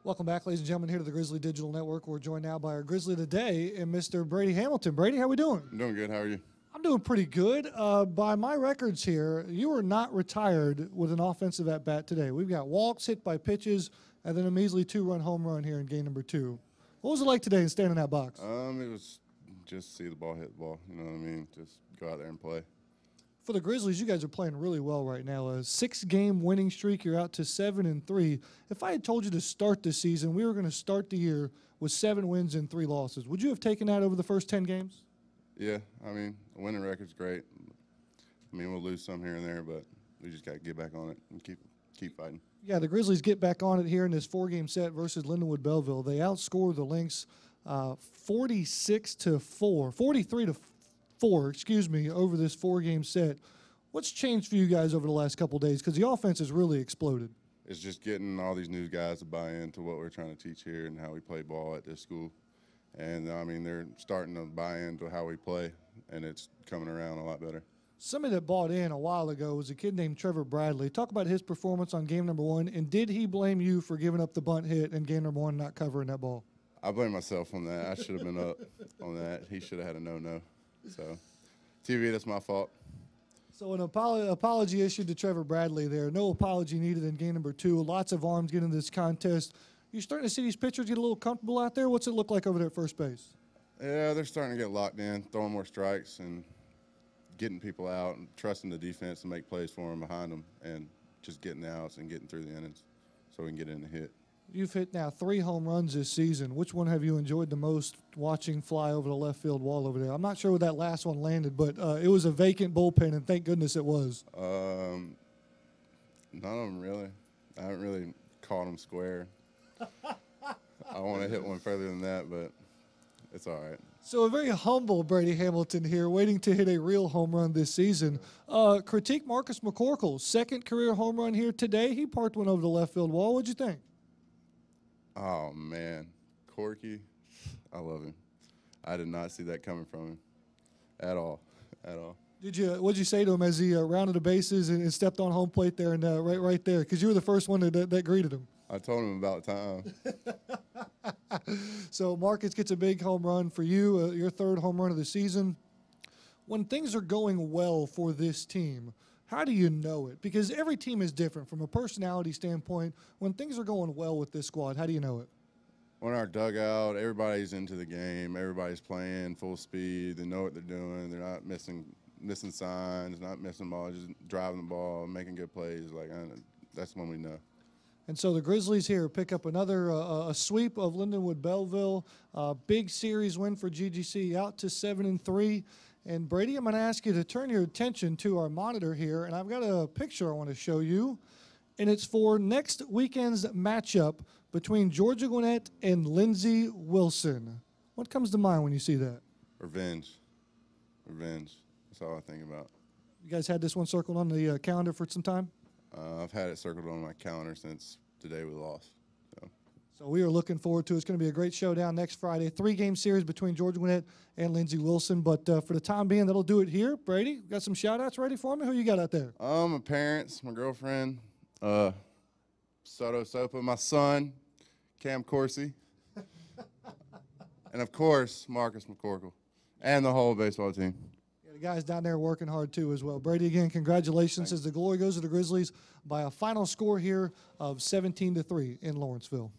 Welcome back, ladies and gentlemen, here to the Grizzly Digital Network. We're joined now by our Grizzly today and Mr. Brady Hamilton. Brady, how we doing? I'm doing good. How are you? I'm doing pretty good. By my records here, you were not retired with an offensive at-bat today. We've got walks, hit by pitches, and then a measly two-run home run here in game number 2. What was it like today in standing in that box? It was just see the ball hit the ball. You know what I mean? Just go out there and play. For the Grizzlies, you guys are playing really well right now. A 6-game winning streak. You're out to 7-3. If I had told you to start this season, we were going to start the year with 7 wins and 3 losses, would you have taken that over the first 10 games? Yeah, I mean, the winning record's great. I mean, we'll lose some here and there, but we just got to get back on it and keep fighting. Yeah, the Grizzlies get back on it here in this 4-game set versus Lindenwood Belleville. They outscore the Lynx 43-4, over this 4-game set. What's changed for you guys over the last couple of days? Because the offense has really exploded. It's just getting all these new guys to buy into what we're trying to teach here and how we play ball at this school. And, I mean, they're starting to buy into how we play, and it's coming around a lot better. Somebody that bought in a while ago was a kid named Trevor Bradley. Talk about his performance on game number 1, and did he blame you for giving up the bunt hit in game number 1 not covering that ball? I blame myself on that. I should have been up on that. He should have had a no-no. So, TV, that's my fault. So an apology issued to Trevor Bradley there. No apology needed in game number 2. Lots of arms getting into this contest. You're starting to see these pitchers get a little comfortable out there. What's it look like over there at first base? Yeah, they're starting to get locked in, throwing more strikes and getting people out and trusting the defense to make plays for them behind them and just getting the outs and getting through the innings so we can get in the hit. You've hit now 3 home runs this season. Which one have you enjoyed the most watching fly over the left field wall over there? I'm not sure where that last one landed, but it was a vacant bullpen, and thank goodness it was. None of them really. I haven't really caught them square. I want to hit one further than that, but it's all right. So a very humble Brady Hamilton here, waiting to hit a real home run this season. Critique Marcus McCorkle, 2nd career home run here today. He parked one over the left field wall. What'd you think? Oh, man. Corky, I love him. I did not see that coming from him at all, at all. What'd you say to him as he rounded the bases and stepped on home plate there and right there? Because you were the first one that greeted him. I told him about time. So Marcus gets a big home run for you, your 3rd home run of the season. When things are going well for this team, how do you know it? Because every team is different from a personality standpoint. When things are going well with this squad, how do you know it? On our dugout, everybody's into the game. Everybody's playing full speed. They know what they're doing. They're not missing signs, not missing balls, just driving the ball, making good plays. That's when we know. And so the Grizzlies here pick up another a sweep of Lindenwood Belleville. Big series win for GGC, out to 7-3. And Brady, I'm going to ask you to turn your attention to our monitor here, and I've got a picture I want to show you. And it's for next weekend's matchup between Georgia Gwinnett and Lindsey Wilson. What comes to mind when you see that? Revenge. Revenge. That's all I think about. You guys had this one circled on the calendar for some time? I've had it circled on my calendar since the day we lost. So we are looking forward to it. It's going to be a great showdown next Friday. 3-game series between Georgia Gwinnett and Lindsey Wilson. But for the time being, that'll do it here. Brady, got some shout-outs ready for me? Who you got out there? My parents, my girlfriend, Soto Sopa, my son, Cam Corsi, and, of course, Marcus McCorkle, and the whole baseball team. The guys down there working hard, too, as well. Brady, again, congratulations. As the glory goes to the Grizzlies by a final score here of 17-3 in Lawrenceville.